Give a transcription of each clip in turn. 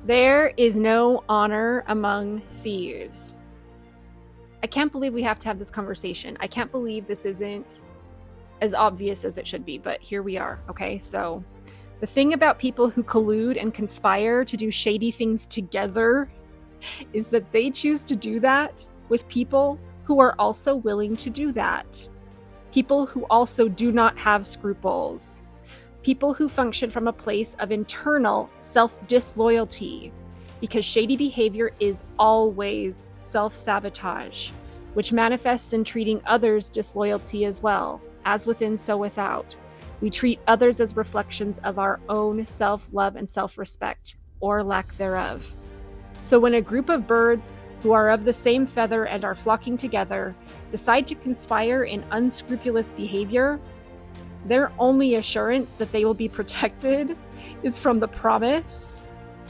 There is no honor among thieves. I can't believe we have to have this conversation. I can't believe this isn't as obvious as it should be, but here we are, okay? So the thing about people who collude and conspire to do shady things together is that they choose to do that with people who are also willing to do that. People who also do not have scruples. People who function from a place of internal self-disloyalty, because shady behavior is always self-sabotage, which manifests in treating others disloyalty as well, as within, so without. We treat others as reflections of our own self-love and self-respect, or lack thereof. So when a group of birds who are of the same feather and are flocking together decide to conspire in unscrupulous behavior, their only assurance that they will be protected is from the promise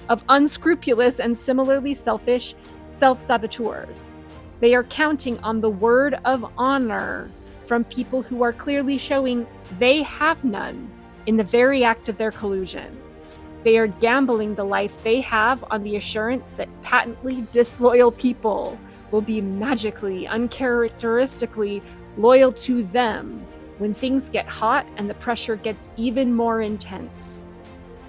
of unscrupulous and similarly selfish self-saboteurs. They are counting on the word of honor from people who are clearly showing they have none in the very act of their collusion. They are gambling the life they have on the assurance that patently disloyal people will be magically, uncharacteristically loyal to them when things get hot and the pressure gets even more intense.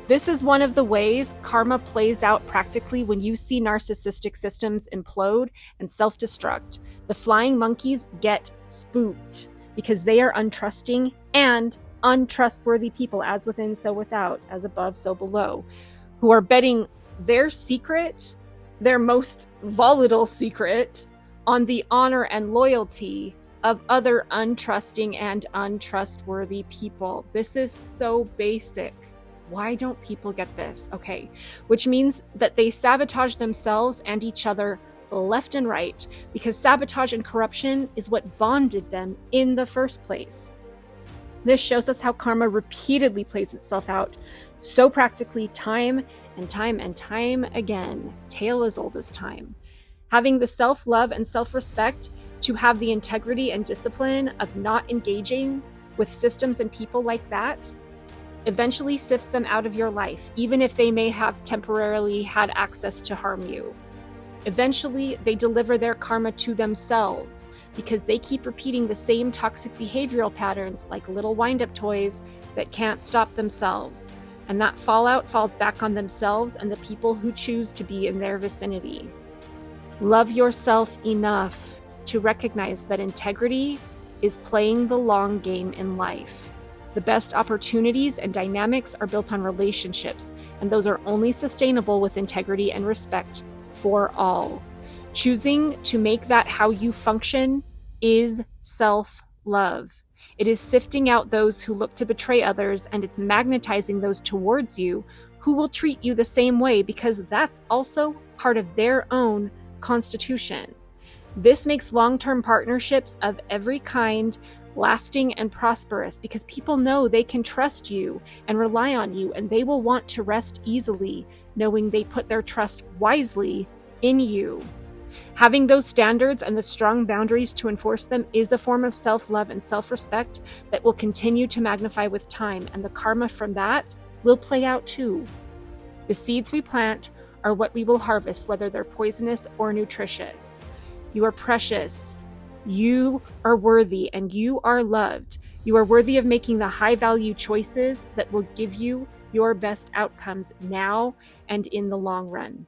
This is one of the ways karma plays out practically when you see narcissistic systems implode and self-destruct. The flying monkeys get spooked because they are untrusting and untrustworthy people, as within, so without, as above, so below, who are betting their secret, their most volatile secret, on the honor and loyalty of other untrusting and untrustworthy people. This is so basic. Why don't people get this? Okay, which means that they sabotage themselves and each other left and right, because sabotage and corruption is what bonded them in the first place. This shows us how karma repeatedly plays itself out, so practically time and time again, tale as old as time. Having the self-love and self-respect to have the integrity and discipline of not engaging with systems and people like that eventually sifts them out of your life, even if they may have temporarily had access to harm you. Eventually, they deliver their karma to themselves because they keep repeating the same toxic behavioral patterns like little wind-up toys that can't stop themselves. And that fallout falls back on themselves and the people who choose to be in their vicinity. Love yourself enough to recognize that integrity is playing the long game in life. The best opportunities and dynamics are built on relationships, and those are only sustainable with integrity and respect for all. Choosing to make that how you function is self-love. It is sifting out those who look to betray others, and it's magnetizing those towards you who will treat you the same way, because that's also part of their own constitution. This makes long-term partnerships of every kind lasting and prosperous, because people know they can trust you and rely on you, and they will want to rest easily knowing they put their trust wisely in you. Having those standards and the strong boundaries to enforce them is a form of self-love and self-respect that will continue to magnify with time, and the karma from that will play out too. The seeds we plant are what we will harvest, whether they're poisonous or nutritious. You are precious. You are worthy, and you are loved. You are worthy of making the high-value choices that will give you your best outcomes now and in the long run.